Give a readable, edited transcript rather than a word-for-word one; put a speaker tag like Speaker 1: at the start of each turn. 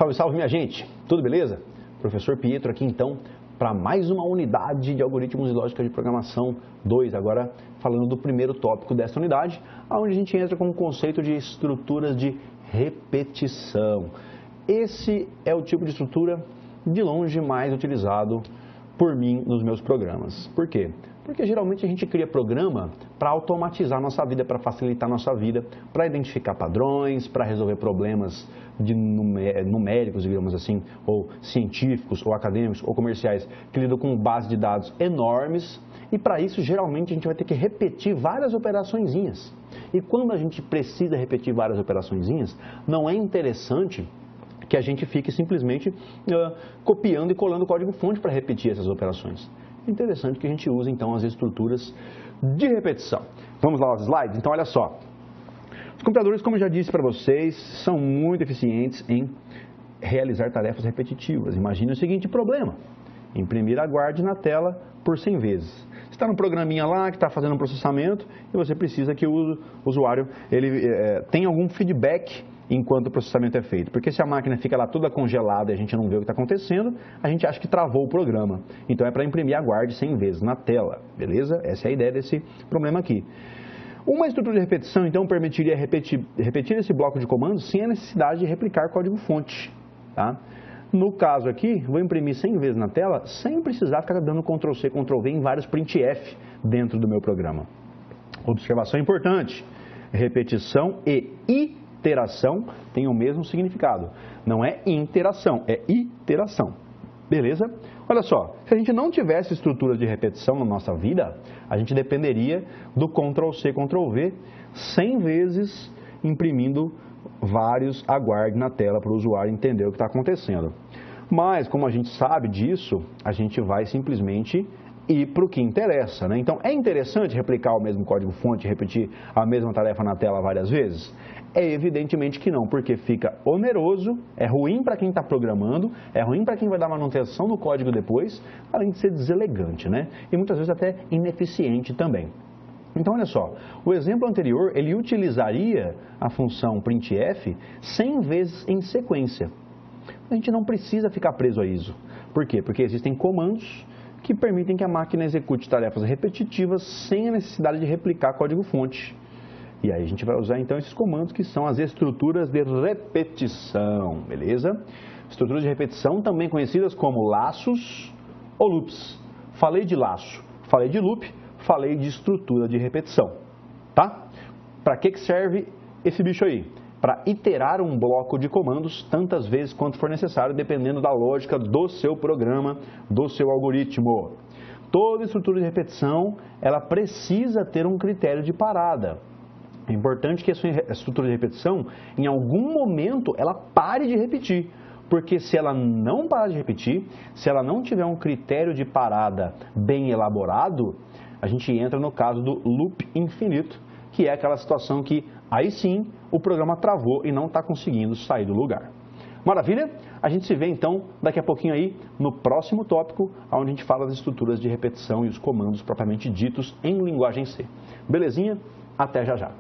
Speaker 1: Salve, salve, minha gente! Tudo beleza? Professor Pietro aqui então para mais uma unidade de algoritmos e lógica de programação 2, agora falando do primeiro tópico dessa unidade, onde a gente entra com o conceito de estruturas de repetição. Esse é o tipo de estrutura de longe mais utilizado por mim nos meus programas. Por quê? Porque geralmente a gente cria programa para automatizar a nossa vida, para facilitar a nossa vida, para identificar padrões, para resolver problemas numéricos, digamos assim, ou científicos, ou acadêmicos, ou comerciais, que lidam com bases de dados enormes. E para isso, geralmente, a gente vai ter que repetir várias operaçõezinhas. E quando a gente precisa repetir várias operaçõezinhas, não é interessante que a gente fique simplesmente copiando e colando o código-fonte para repetir essas operações. É interessante que a gente use, então, as estruturas de repetição. Vamos lá aos slides? Então, olha só. Os computadores, como eu já disse para vocês, são muito eficientes em realizar tarefas repetitivas. Imagine o seguinte problema: imprimir aguarde na tela por 100 vezes. Você está num programinha lá que está fazendo um processamento e você precisa que o usuário tenha algum feedback enquanto o processamento é feito. Porque se a máquina fica lá toda congelada e a gente não vê o que está acontecendo, a gente acha que travou o programa. Então é para imprimir aguarde 100 vezes na tela, beleza? Essa é a ideia desse problema aqui. Uma estrutura de repetição, então, permitiria repetir esse bloco de comandos sem a necessidade de replicar código-fonte, tá? No caso aqui, vou imprimir 100 vezes na tela sem precisar ficar dando Ctrl+C, Ctrl+V em vários printf dentro do meu programa. Observação importante: repetição e iteração têm o mesmo significado. Não é interação, é iteração. Beleza? Olha só, se a gente não tivesse estrutura de repetição na nossa vida, a gente dependeria do Ctrl+C, Ctrl+V 100 vezes imprimindo vários aguarde na tela para o usuário entender o que está acontecendo. Mas, como a gente sabe disso, a gente vai simplesmente ir para o que interessa, né? Então, é interessante replicar o mesmo código-fonte, repetir a mesma tarefa na tela várias vezes? É evidentemente que não, porque fica oneroso, é ruim para quem está programando, é ruim para quem vai dar manutenção no código depois, além de ser deselegante, né? E muitas vezes até ineficiente também. Então, olha só, o exemplo anterior, ele utilizaria a função printf 100 vezes em sequência. A gente não precisa ficar preso a isso. Por quê? Porque existem comandos que permitem que a máquina execute tarefas repetitivas sem a necessidade de replicar código-fonte. E aí a gente vai usar então esses comandos que são as estruturas de repetição, beleza? Estruturas de repetição também conhecidas como laços ou loops. Falei de laço, falei de loop, falei de estrutura de repetição, tá? Para que serve esse bicho aí? Para iterar um bloco de comandos tantas vezes quanto for necessário, dependendo da lógica do seu programa, do seu algoritmo. Toda estrutura de repetição, ela precisa ter um critério de parada. É importante que a sua estrutura de repetição, em algum momento, ela pare de repetir. Porque se ela não parar de repetir, se ela não tiver um critério de parada bem elaborado, a gente entra no caso do loop infinito, que é aquela situação que, aí sim, o programa travou e não está conseguindo sair do lugar. Maravilha? A gente se vê então daqui a pouquinho aí no próximo tópico, onde a gente fala das estruturas de repetição e os comandos propriamente ditos em linguagem C. Belezinha? Até já já!